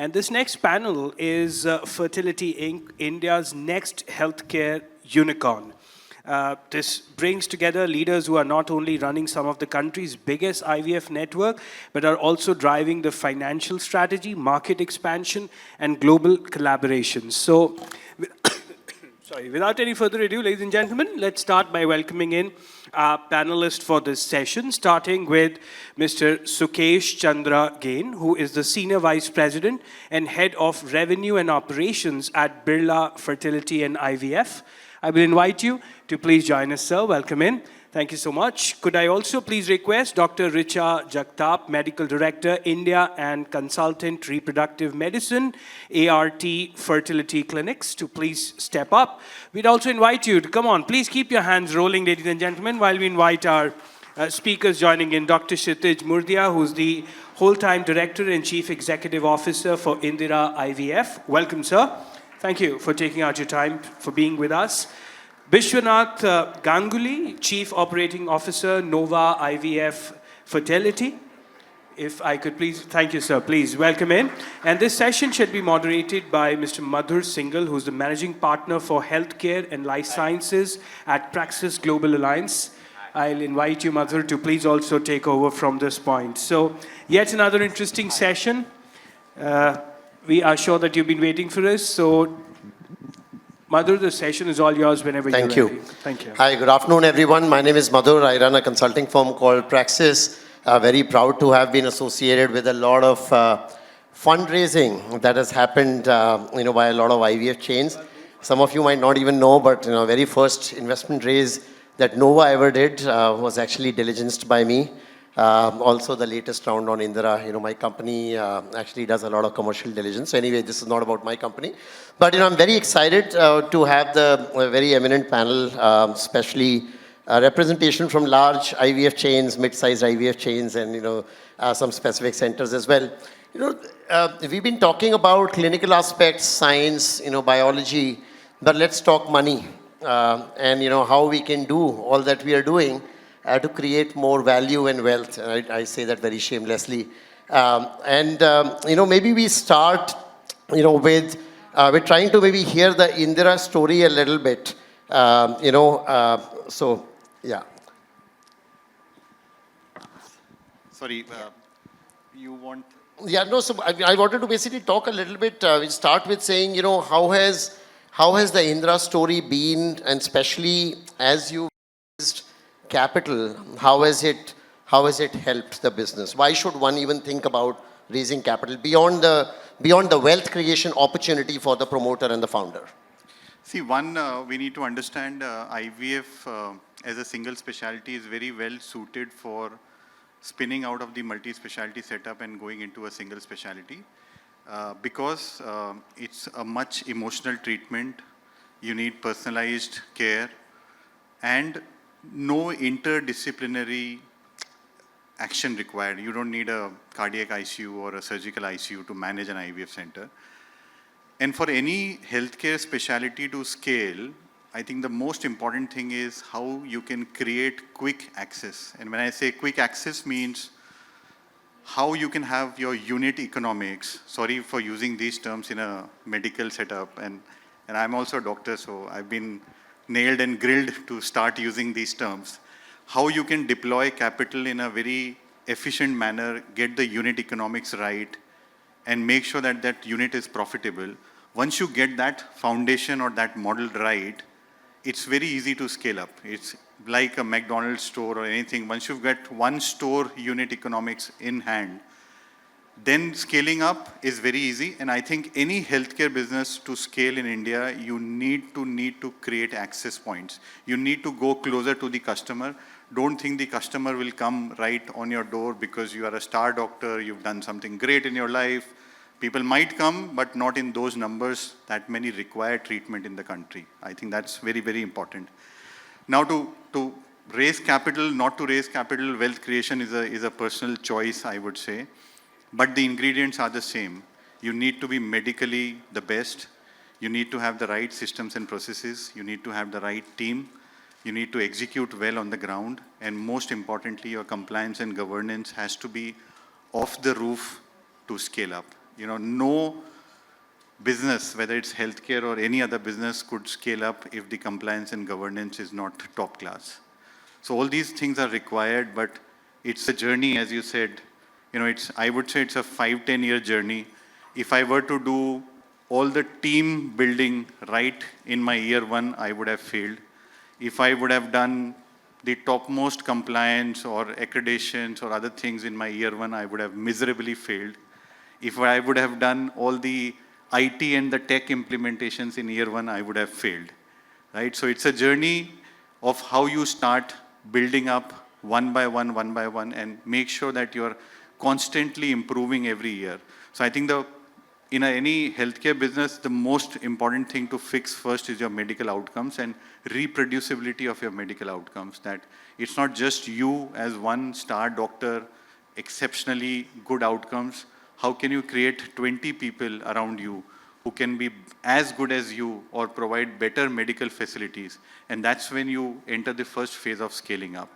And this next panel is Fertility Inc., India's next healthcare unicorn. This brings together leaders who are not only running some of the country's biggest IVF network, but are also driving the financial strategy, market expansion, and global collaboration. So, without any further ado, ladies and gentlemen, let's start by welcoming in our panelists for this session, starting with Mr. Sukesh Chandra Gain, who is the Senior Vice President and Head of Revenue and Operations at Birla Fertility and IVF. I will invite you to please join us, sir. Welcome in. Thank you so much. Could I also please request Dr. Richa Jagtap, Medical Director, India and Consultant, Reproductive Medicine, ART Fertility Clinics, to please step up. We'd also invite you to come on. Please keep your hands rolling, ladies and gentlemen, while we invite our speakers joining in. Dr. Kshitij Murdia, who's the whole-time Director and Chief Executive Officer for Indira IVF. Welcome, sir. Thank you for taking out your time for being with us. Vishwanath Ganguly, Chief Operating Officer, Nova IVF Fertility. If I could please, thank you, sir. Please welcome in. And this session should be moderated by Mr. Madhur Singhal, who's the Managing Partner for Healthcare and Life Sciences at Praxis Global Alliance. I'll invite you, Madhur, to please also take over from this point. So, yet another interesting session. We are sure that you've been waiting for us. So, Madhur, the session is all yours whenever you're ready. Thank you. Thank you. Hi, good afternoon, everyone. My name is Madhur. I run a consulting firm called Praxis. Very proud to have been associated with a lot of fundraising that has happened, by a lot of IVF chains. Some of you might not even know, but very first investment raise that Nova ever did was actually diligenced by me. Also, the latest round on Indira, my company actually does a lot of commercial diligence. So anyway, this is not about my company. But, I'm very excited to have the very eminent panel, especially representation from large IVF chains, mid-sized IVF chains, and, some specific centers as well. We've been talking about clinical aspects, science, biology, but let's talk money and, how we can do all that we are doing to create more value and wealth. I say that very shamelessly. Maybe we start, with we're trying to maybe hear the Indira story a little bit. So, yeah. Sorry, you want... Yeah, no, so I wanted to basically talk a little bit. We start with saying, how has the Indira story been, and especially as you raised capital, how has it helped the business? Why should one even think about raising capital beyond the wealth creation opportunity for the promoter and the founder? See, we need to understand IVF as a single specialty is very well suited for spinning out of the multi-specialty setup and going into a single specialty because it's a much emotional treatment. You need personalized care and no interdisciplinary action required. You don't need a cardiac ICU or a surgical ICU to manage an IVF center. And for any healthcare specialty to scale, I think the most important thing is how you can create quick access. And when I say quick access means how you can have your unit economics. Sorry for using these terms in a medical setup. And I'm also a doctor, so I've been nailed and grilled to start using these terms. How you can deploy capital in a very efficient manner, get the unit economics right, and make sure that that unit is profitable. Once you get that foundation or that model right, it's very easy to scale up. It's like a McDonald's store or anything. Once you've got one store unit economics in hand, then scaling up is very easy. And I think any healthcare business to scale in India, you need to create access points. You need to go closer to the customer. Don't think the customer will come right on your door because you are a star doctor, you've done something great in your life. People might come, but not in those numbers that many require treatment in the country. I think that's very, very important. Now to raise capital, not to raise capital, wealth creation is a personal choice, I would say. But the ingredients are the same. You need to be medically the best. You need to have the right systems and processes. You need to have the right team. You need to execute well on the ground. And most importantly, your compliance and governance has to be off the roof to scale up. no business, whether it's healthcare or any other business, could scale up if the compliance and governance is not top class. So all these things are required, but it's a journey, as you said. I would say it's a 5-10 year journey. If I were to do all the team building right in my year one, I would have failed. If I would have done the topmost compliance or accreditations or other things in my year one, I would have miserably failed. If I would have done all the IT and the tech implementations in year one, I would have failed, right? So it's a journey of how you start building up one by one, and make sure that you're constantly improving every year. So I think in any healthcare business, the most important thing to fix first is your medical outcomes and reproducibility of your medical outcomes. That it's not just you as one star doctor, exceptionally good outcomes. How can you create 20 people around you who can be as good as you or provide better medical facilities? And that's when you enter the first phase of scaling up.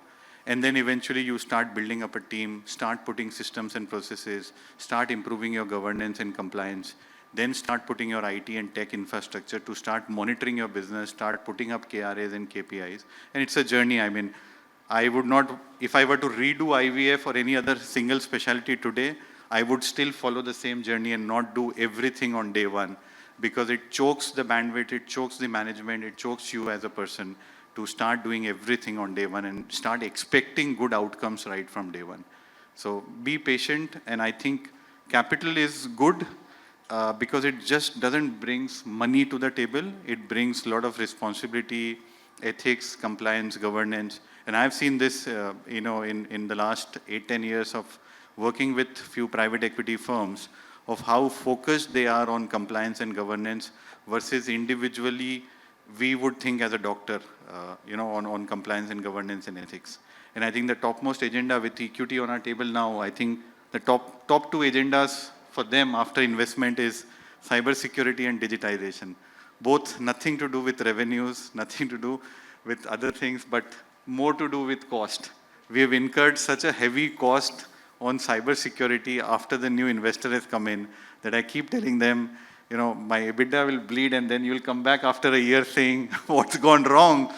And then eventually you start building up a team, start putting systems and processes, start improving your governance and compliance, then start putting your IT and tech infrastructure to start monitoring your business, start putting up KRAs and KPIs. And it's a journey. I mean, I would not, if I were to redo IVF or any other single specialty today, I would still follow the same journey and not do everything on day one, because it chokes the bandwidth, it chokes the management, it chokes you as a person to start doing everything on day one and start expecting good outcomes right from day one. So be patient, and I think capital is good because it just doesn't bring money to the table. It brings a lot of responsibility, ethics, compliance, governance. And I've seen this, in the last 8-10 years of working with few private equity firms, of how focused they are on compliance and governance versus individually we would think as a doctor, on compliance and governance and ethics. And I think the topmost agenda with equity on our table now, I think the top two agendas for them after investment is cybersecurity and digitization. Both nothing to do with revenues, nothing to do with other things, but more to do with cost. We have incurred such a heavy cost on cybersecurity after the new investor has come in that I keep telling them, my EBITDA will bleed, and then you'll come back after a year saying, what's gone wrong?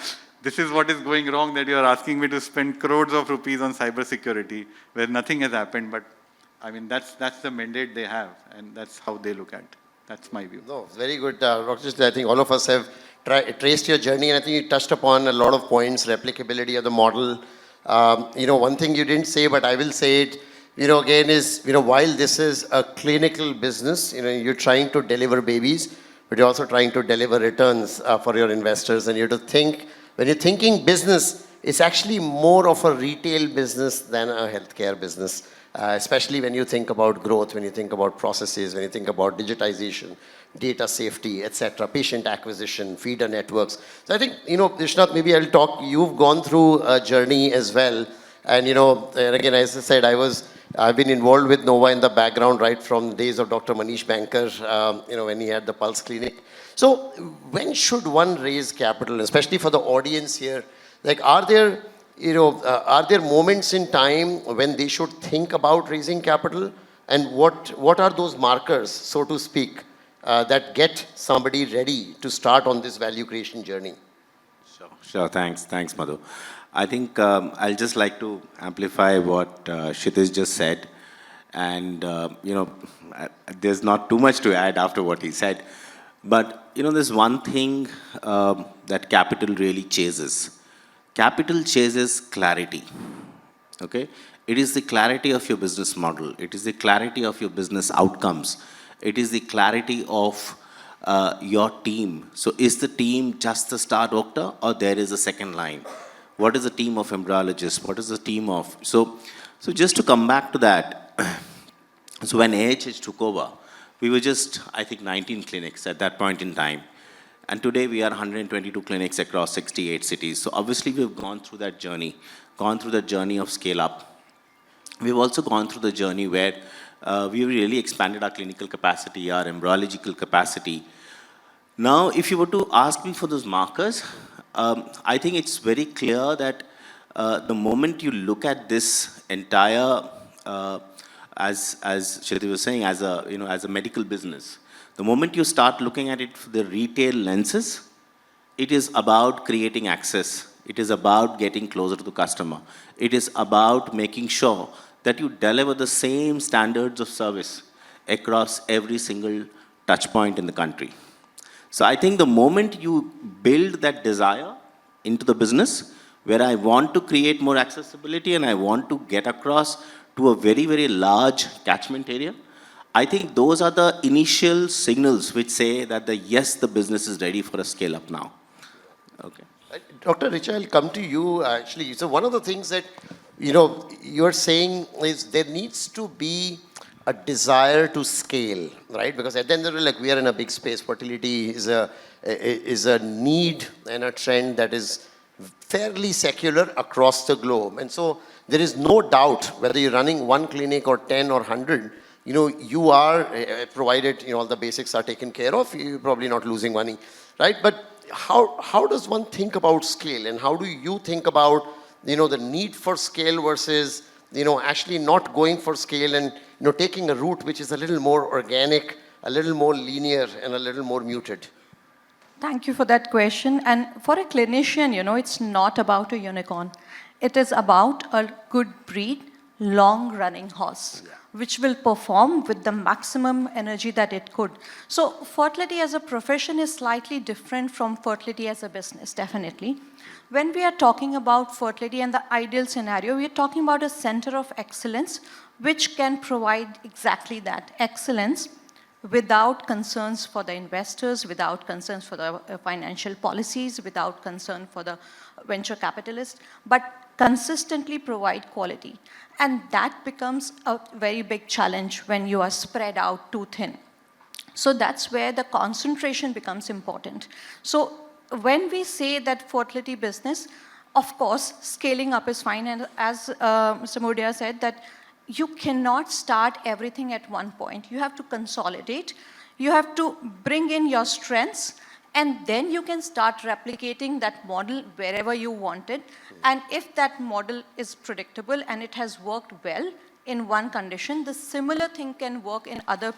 This is what is going wrong, that you're asking me to spend crores of rupees on cybersecurity where nothing has happened. But I mean, that's the mandate they have, and that's how they look at it. That's my view. No, very good. Rakesh, I think all of us have traced your journey, and I think you touched upon a lot of points, replicability of the model. One thing you didn't say, but I will say it, again is, while this is a clinical business, you're trying to deliver babies, but you're also trying to deliver returns for your investors. And you have to think, when you're thinking business, it's actually more of a retail business than a healthcare business, especially when you think about growth, when you think about processes, when you think about digitization, data safety, etc., patient acquisition, feeder networks. So I think, Vishnath, maybe I'll talk, you've gone through a journey as well. And, and again, as I said, I've been involved with Nova in the background right from the days of Dr. Manish Bankar, when he had the Pulse Clinic. So when should one raise capital, especially for the audience here? Like, are there moments in time when they should think about raising capital? And what are those markers, so to speak, that get somebody ready to start on this value creation journey? Sure. Thanks, Madhu. I think I'll just like to amplify what Kshitij just said. And, there's not too much to add after what he said. But, there's one thing that capital really chases. Capital chases clarity, okay? It is the clarity of your business model. It is the clarity of your business outcomes. It is the clarity of your team. So is the team just the star doctor, or there is a second line? What is the team of embryologists? What is the team of... So just to come back to that, so when AHH took over, we were just, I think, 19 clinics at that point in time. And today we are 122 clinics across 68 cities. So obviously we've gone through that journey of scale up. We've also gone through the journey where we really expanded our clinical capacity, our embryological capacity. Now, if you were to ask me for those markers, I think it's very clear that the moment you look at this entire as Shruti was saying, as a, as a medical business, the moment you start looking at it through the retail lenses, it is about creating access. It is about getting closer to the customer. It is about making sure that you deliver the same standards of service across every single touch point in the country. So I think the moment you build that desire into the business, where I want to create more accessibility and I want to get across to a very, very large catchment area, I think those are the initial signals which say that yes, the business is ready for a scale up now. Okay. Dr. Richa, I'll come to you actually. So one of the things that, you're saying is there needs to be a desire to scale, right? Because at the end of the day, like, we are in a big space. Fertility is a need and a trend that is fairly secular across the globe. And so there is no doubt whether you're running one clinic or 10 or 100, you are, provided, all the basics are taken care of, you're probably not losing money, right? But how does one think about scale, and how do you think about, the need for scale versus, actually not going for scale and, taking a route which is a little more organic, a little more linear, and a little more muted? Thank you for that question. And for a clinician, it's not about a unicorn. It is about a good breed, long-running horse, which will perform with the maximum energy that it could. So fertility as a profession is slightly different from fertility as a business, definitely. When we are talking about fertility and the ideal scenario, we are talking about a center of excellence which can provide exactly that, excellence, without concerns for the investors, without concerns for the financial policies, without concern for the venture capitalists, but consistently provide quality. And that becomes a very big challenge when you are spread out too thin. So that's where the concentration becomes important. So when we say that fertility business, of course, scaling up is fine. And as Mr. Modia said, that you cannot start everything at one point. You have to consolidate. You have to bring in your strengths, and then you can start replicating that model wherever you want it. And if that model is predictable and it has worked well in one condition, the similar thing can work in other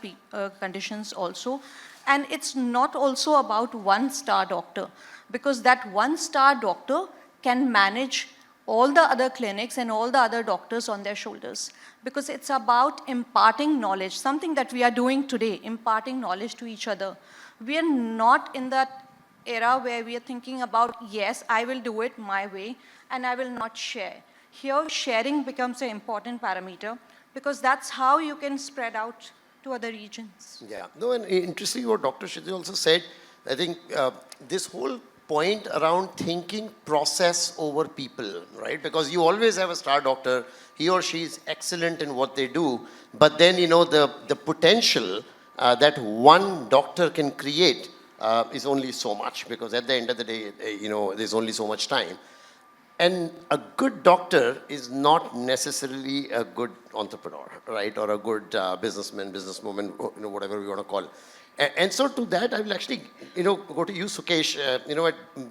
conditions also. And it's not also about one-star doctor, because that one-star doctor can manage all the other clinics and all the other doctors on their shoulders, because it's about imparting knowledge, something that we are doing today, imparting knowledge to each other. We are not in that era where we are thinking about, yes, I will do it my way and I will not share. Here, sharing becomes an important parameter, because that's how you can spread out to other regions. Yeah, no, and interesting what Dr. Shruti also said. I think this whole point around thinking process over people, right? Because you always have a star doctor, he or she is excellent in what they do, but then, the potential that one doctor can create is only so much, because at the end of the day, there's only so much time. And a good doctor is not necessarily a good entrepreneur, right? Or a good businessman, businesswoman, whatever we want to call it. And so to that, I will actually, go to you, Sukesh. At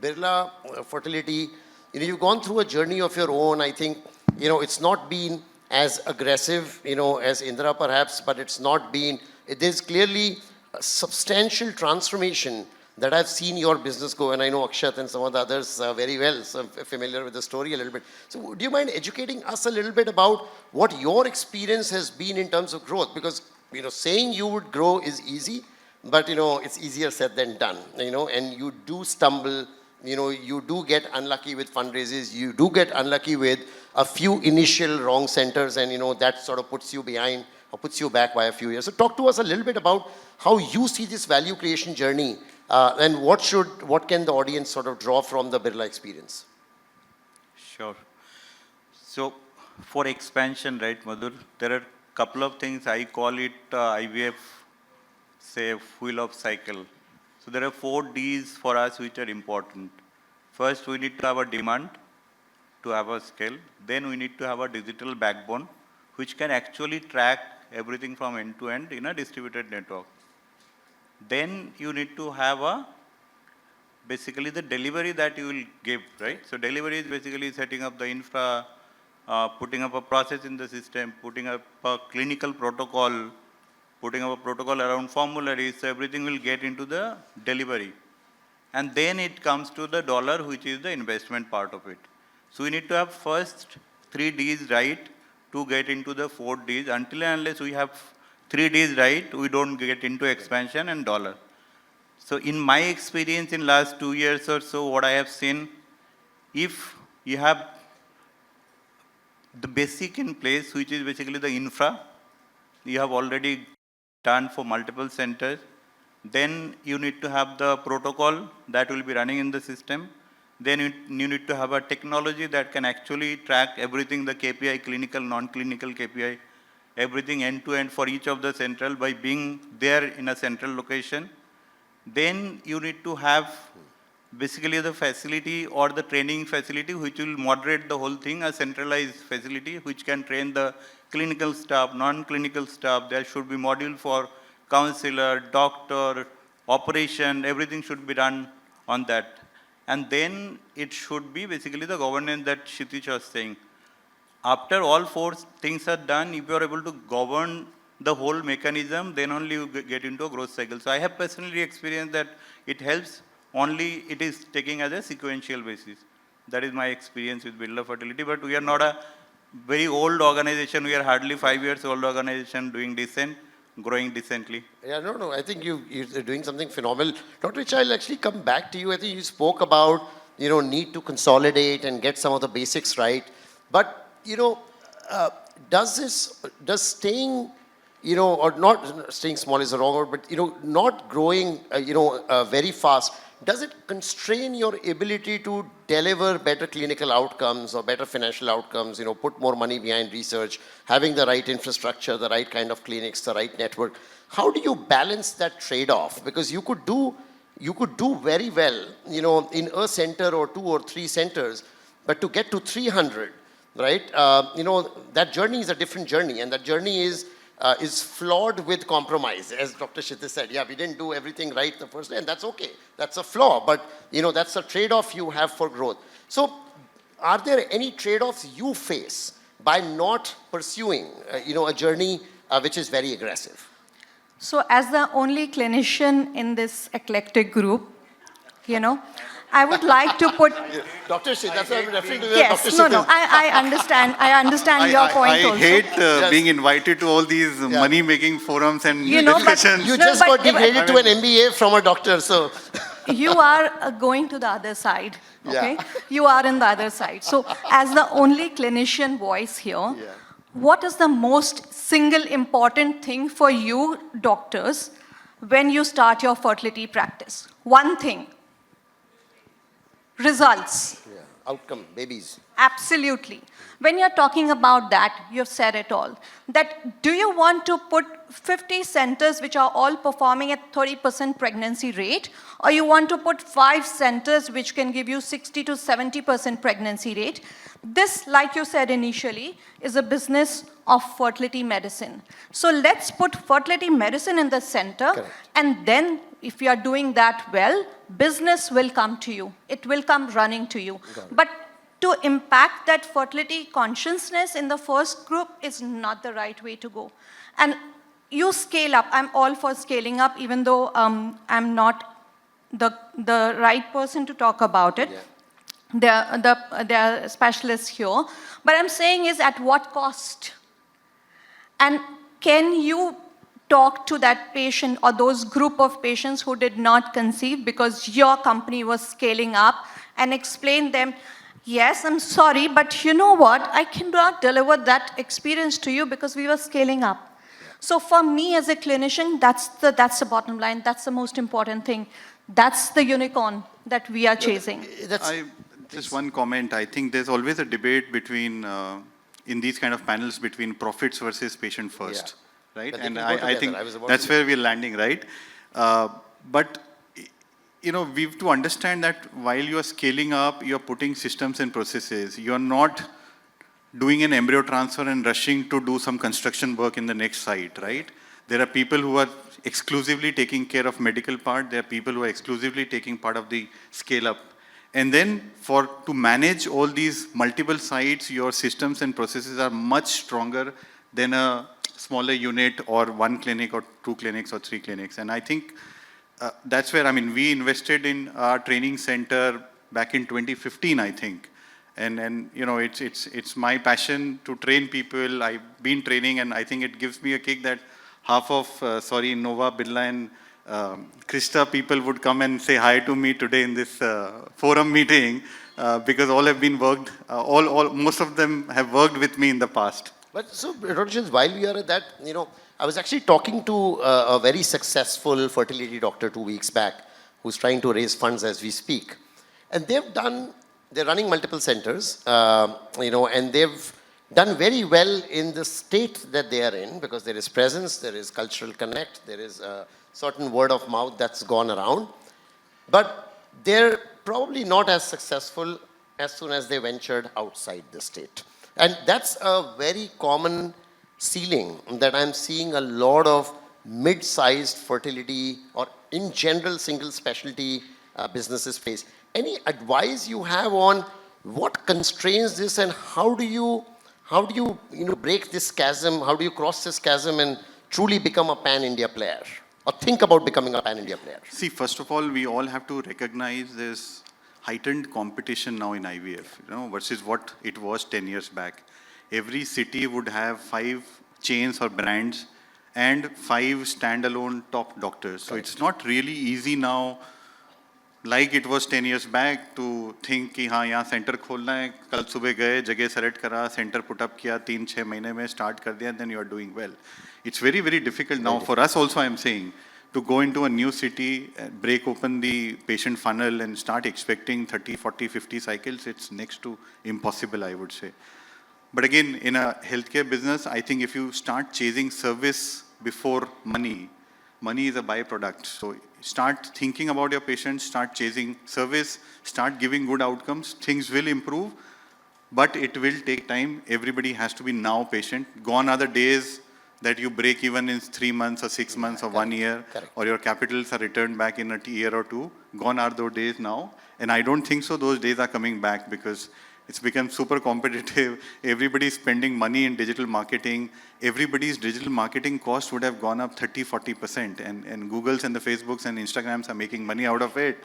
Birla Fertility, you've gone through a journey of your own. I think, it's not been as aggressive, as Indra perhaps, but there's clearly a substantial transformation that I've seen your business go, and I know Akshat and some of the others very well, so I'm familiar with the story a little bit. So do you mind educating us a little bit about what your experience has been in terms of growth? Because, saying you would grow is easy, but, it's easier said than done, and you do stumble, you do get unlucky with fundraisers, you do get unlucky with a few initial wrong centers, and, that sort of puts you behind or puts you back by a few years. So talk to us a little bit about how you see this value creation journey, and what can the audience sort of draw from the Birla experience? Sure. So for expansion, right, Madhur, there are a couple of things. I call it IVF, say, wheel of cycle. So there are 4 Ds for us which are important. First, we need to have a demand to have a scale. Then we need to have a digital backbone which can actually track everything from end to end in a distributed network. Then you need to have basically the delivery that you will give, right? So delivery is basically setting up the infra, putting up a process in the system, putting up a clinical protocol, putting up a protocol around formularies, so everything will get into the delivery. And then it comes to the dollar, which is the investment part of it. So we need to have first 3 Ds right to get into the 4 Ds. Until and unless we have 3 Ds right, we don't get into expansion and dollar. So in my experience in last 2 years or so, what I have seen, if you have the basic in place, which is basically the infra, you have already done for multiple centers, then you need to have the protocol that will be running in the system. Then you need to have a technology that can actually track everything, the KPI, clinical, non-clinical KPI, everything end to end for each of the central by being there in a central location. Then you need to have basically the facility or the training facility which will moderate the whole thing, a centralized facility which can train the clinical staff, non-clinical staff. There should be module for counselor, doctor, operation, everything should be done on that. And then it should be basically the governance that Kshitij was saying. After all 4 things are done, if you are able to govern the whole mechanism, then only you get into a growth cycle. So I have personally experienced that it helps, only it is taking as a sequential basis. That is my experience with Builder Fertility, but we are not a very old organization. We are hardly 5 years old organization doing decent, growing decently. Yeah, no, I think you're doing something phenomenal. Dr. Rich, I'll actually come back to you. I think you spoke about, need to consolidate and get some of the basics right. But, does staying, or not staying small is the wrong word, but, not growing, very fast, does it constrain your ability to deliver better clinical outcomes or better financial outcomes, put more money behind research, having the right infrastructure, the right kind of clinics, the right network? How do you balance that trade-off? Because you could do very well, in a center or 2 or 3 centers, but to get to 300, right? That journey is a different journey, and that journey is flawed with compromise, as Dr. Kshitij said. Yeah, we didn't do everything right the first day, and that's okay. That's a flaw, but that's a trade-off you have for growth. So, are there any trade-offs you face by not pursuing, a journey which is very aggressive? So, as the only clinician in this eclectic group, I would like to put... Dr. Kshitij, that's what I'm referring to. Yes, Dr. no, I understand your point also. I hate being invited to all these money-making forums and discussions. You just got degraded to an MBA from a doctor, so... You are going to the other side, okay? Yeah. You are in the other side. So, as the only clinician voice here, what is the most single important thing for you doctors when you start your fertility practice? One thing. Results. Yeah. Outcome, babies. Absolutely. When you're talking about that, you've said it all. That do you want to put 50 centers which are all performing at 30% pregnancy rate, or you want to put 5 centers which can give you 60 to 70% pregnancy rate? This, like you said initially, is a business of fertility medicine. So let's put fertility medicine in the center. Correct. And then if you are doing that well, business will come to you. It will come running to you. But to impact that fertility consciousness in the first group is not the right way to go. And you scale up. I'm all for scaling up, even though I'm not the right person to talk about it. Yeah. There are specialists here. But I'm saying is at what cost? And can you talk to that patient or those group of patients who did not conceive because your company was scaling up and explain them, yes, I'm sorry, but you know what? I cannot deliver that experience to you because we were scaling up. Yeah. So for me as a clinician, that's the bottom line. That's the most important thing. That's the unicorn that we are chasing. Just one comment. I think there's always a debate between, in these kind of panels, between profits versus patient first. Yeah. Right? And I think that's where we're landing, right? But we have to understand that while you are scaling up, you're putting systems and processes. You're not doing an embryo transfer and rushing to do some construction work in the next site, right? There are people who are exclusively taking care of medical part. There are people who are exclusively taking part of the scale up. And then to manage all these multiple sites, your systems and processes are much stronger than a smaller unit or one clinic or two clinics or three clinics. And I think that's where, I mean, we invested in our training center back in 2015, I think. And you know, it's my passion to train people. I've been training, and I think it gives me a kick that half of, Nova, Birla, and Krista people would come and say hi to me today in this forum meeting because all have been worked, most of them have worked with me in the past. But so, Rajans, while we are at that, you know, I was actually talking to a very successful fertility doctor 2 weeks back who's trying to raise funds as we speak. And they're running multiple centers, you know, and they've done very well in the state that they are in because there is presence, there is cultural connect, there is a certain word of mouth that's gone around. But they're probably not as successful as soon as they ventured outside the state. And that's a very common ceiling that I'm seeing a lot of mid-sized fertility or in general single specialty businesses face. Any advice you have on what constrains this and how do you break this chasm? How do you cross this chasm and truly become a pan-India player or think about becoming a pan-India player? See, first of all, we all have to recognize this heightened competition now in IVF, you know, versus what it was 10 years back. Every city would have 5 chains or brands and 5 standalone top doctors. So it's not really easy now, like it was 10 years back, to think कि हाँ यहाँ center खोलना है, कल सुबह गए, जगह select करा, center put up किया, 3-6 महीने में start कर दिया, and then you are doing well. It's very, very difficult now for us also, I am saying, to go into a new city, break open the patient funnel and start expecting 30, 40, 50 cycles. It's next to impossible, I would say. But again, in a healthcare business, I think if you start chasing service before money, money is a byproduct. So start thinking about your patients, start chasing service, start giving good outcomes. Things will improve, but it will take time. Everybody has to be now patient. Gone are the days that you break even in 3 months or 6 months or 1 year, or your capitals are returned back in a year or two. Gone are those days now. And I don't think so those days are coming back because it's become super competitive. Everybody's spending money in digital marketing. Everybody's digital marketing cost would have gone up 30-40%. And Googles and the Facebooks and Instagrams are making money out of it.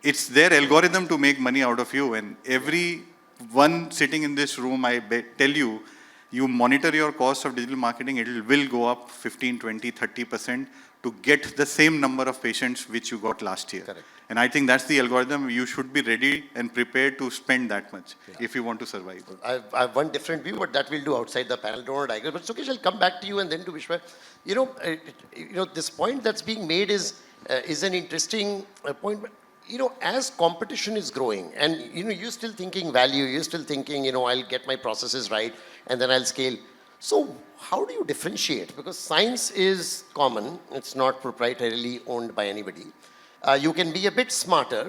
It's their algorithm to make money out of you. And every one sitting in this room, I tell you, you monitor your cost of digital marketing, it will go up 15, 20, 30% to get the same number of patients which you got last year. Correct. And I think that's the algorithm. You should be ready and prepared to spend that much if you want to survive. I have one different view, but that we'll do outside the panel. Don't digress. But Sukesh, I'll come back to you and then to Vishwa. You know, this point that's being made is an interesting point. You know, as competition is growing, and you know, you're still thinking value, you're still thinking, you know, I'll get my processes right, and then I'll scale. So how do you differentiate? Because science is common; it's not proprietarily owned by anybody. You can be a bit smarter,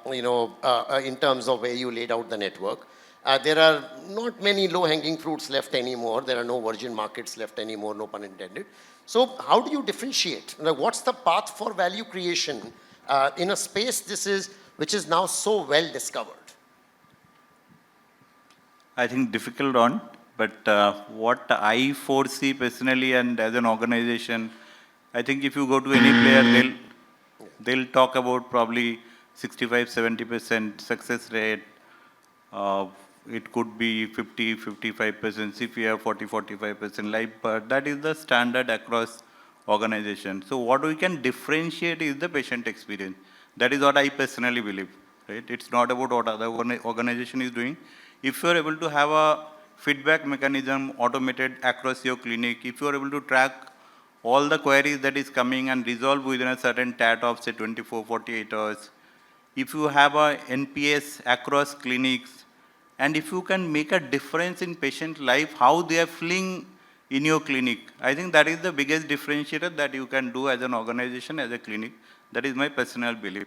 in terms of where you laid out the network. There are not many low-hanging fruits left anymore. There are no virgin markets left anymore, no pun intended. So how do you differentiate? Like, what's the path for value creation in a space which is now so well discovered? I think difficult one, but what I foresee personally and as an organization, I think if you go to any player, they'll talk about probably 65-70% success rate. It could be 50-55% CPR, 40-45% life, but that is the standard across organization. So what we can differentiate is the patient experience. That is what I personally believe, right? It's not about what other organization is doing. If you're able to have a feedback mechanism automated across your clinic, if you're able to track all the queries that is coming and resolve within a certain TAT of say 24-48 hours, if you have a NPS across clinics, and if you can make a difference in patient life, how they are feeling in your clinic, I think that is the biggest differentiator that you can do as an organization, as a clinic. That is my personal belief.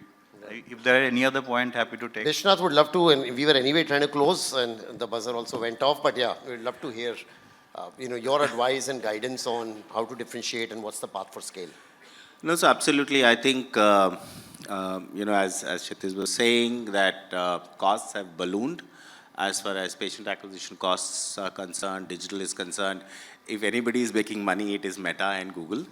If there are any other point, happy to take. Vishnath would love to, and we were anyway trying to close, and the buzzer also went off, but yeah, we'd love to hear your advice and guidance on how to differentiate and what's the path for scale. No, so absolutely. I think as Kshitiz was saying, that costs have ballooned as far as patient acquisition costs are concerned, digital is concerned. If anybody is making money, it is Meta and Google.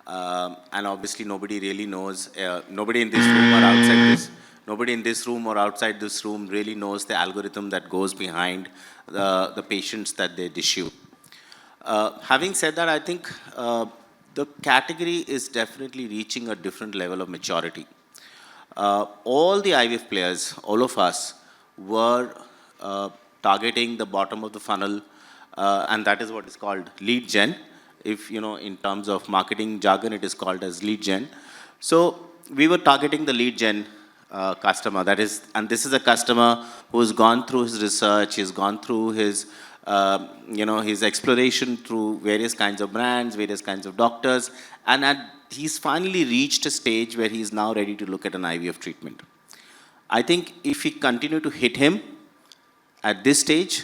And obviously nobody really knows, nobody in this room or outside this, nobody in this room or outside this room really knows the algorithm that goes behind the patients that they issue. Having said that, I think the category is definitely reaching a different level of maturity. All the IVF players, all of us, were targeting the bottom of the funnel, and that is what is called lead gen. If, in terms of marketing jargon, it is called as lead gen. So we were targeting the lead gen customer. That is, and this is a customer who's gone through his research, he's gone through his, his exploration through various kinds of brands, various kinds of doctors, and he's finally reached a stage where he's now ready to look at an IVF treatment. I think if we continue to hit him at this stage,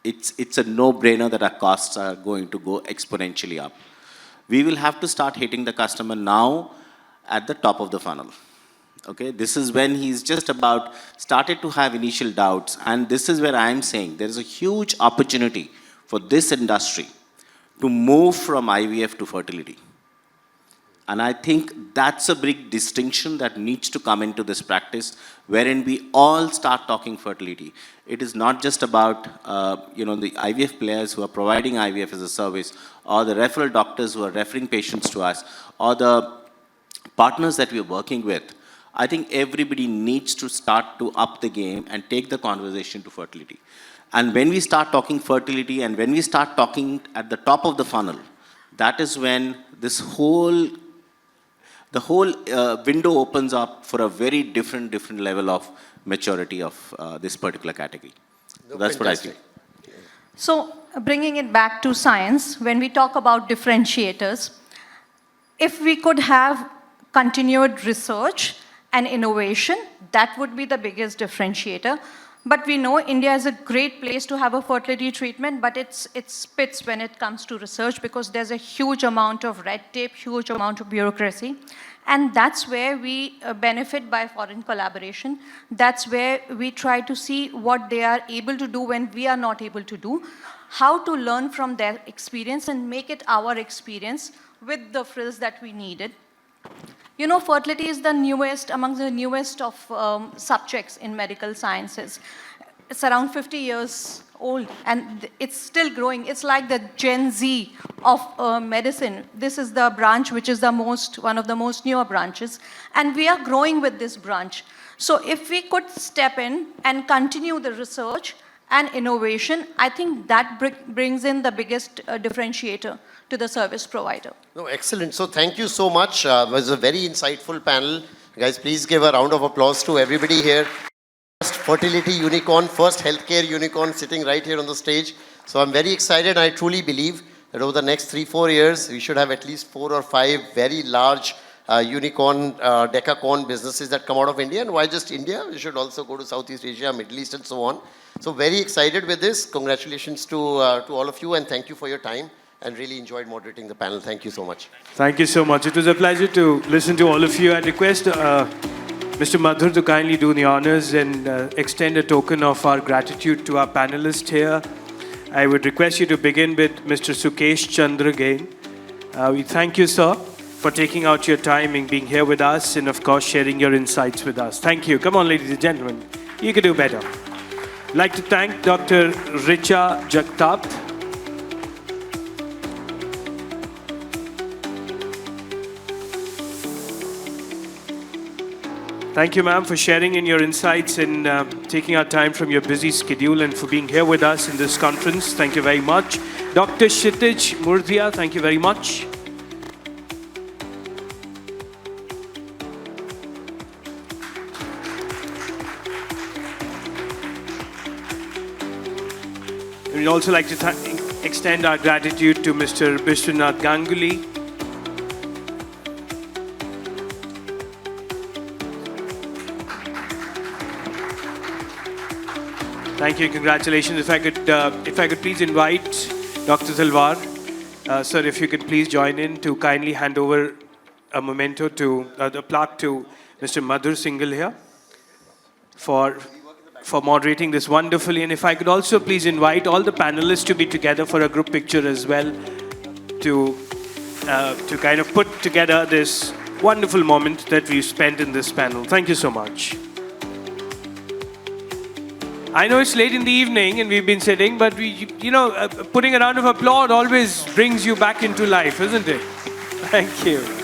it's a no-brainer that our costs are going to go exponentially up. We will have to start hitting the customer now at the top of the funnel. Okay, this is when he's just about started to have initial doubts, and this is where I'm saying there is a huge opportunity for this industry to move from IVF to fertility. And I think that's a big distinction that needs to come into this practice, wherein we all start talking fertility. It is not just about the IVF players who are providing IVF as a service, or the referral doctors who are referring patients to us, or the partners that we are working with. I think everybody needs to start to up the game and take the conversation to fertility. And when we start talking fertility, and when we start talking at the top of the funnel, that is when the whole window opens up for a very different level of maturity of this particular category. So that's what I think. So bringing it back to science, when we talk about differentiators, if we could have continued research and innovation, that would be the biggest differentiator. But we know India is a great place to have a fertility treatment, but it spits when it comes to research, because there's a huge amount of red tape, huge amount of bureaucracy. And that's where we benefit by foreign collaboration. That's where we try to see what they are able to do when we are not able to do, how to learn from their experience and make it our experience with the frills that we needed. Fertility is the newest, among the newest of subjects in medical sciences. It's around 50 years old, and it's still growing. It's like the Gen Z of medicine. This is the branch which is one of the most newer branches, and we are growing with this branch. So if we could step in and continue the research and innovation, I think that brings in the biggest differentiator to the service provider. No, excellent. So thank you so much. It was a very insightful panel. Guys, please give a round of applause to everybody here. First fertility unicorn, first healthcare unicorn sitting right here on the stage. So I'm very excited. I truly believe that over the next 3-4 years, we should have at least 4 or 5 very large unicorn, decacorn businesses that come out of India. And why just India? We should also go to Southeast Asia, Middle East, and so on. So very excited with this. Congratulations to all of you, and thank you for your time. And really enjoyed moderating the panel. Thank you so much. Thank you so much. It was a pleasure to listen to all of you. I request Mr. Madhur to kindly do the honors and extend a token of our gratitude to our panelists here. I would request you to begin with Mr. Sukesh Chandra Gain. We thank you, sir, for taking out your time and being here with us, and of course sharing your insights with us. Thank you. Come on, ladies and gentlemen. You can do better. I'd like to thank Dr. Richa Jagtap. Thank you, ma'am, for sharing in your insights and taking our time from your busy schedule, and for being here with us in this conference. Thank you very much. Dr. Kshitij Murdia, thank you very much. We'd also like to extend our gratitude to Mr. Bishwanath Ganguly. Thank you, congratulations. If I could please invite Dr. Talwar, sir, if you could please join in to kindly hand over a memento to, the plaque to Mr. Madhur Singhal here for moderating this wonderfully. And if I could also please invite all the panelists to be together for a group picture as well, to kind of put together this wonderful moment that we've spent in this panel. Thank you so much. I know it's late in the evening and we've been sitting, but putting a round of applause always brings you back into life, isn't it? Thank you.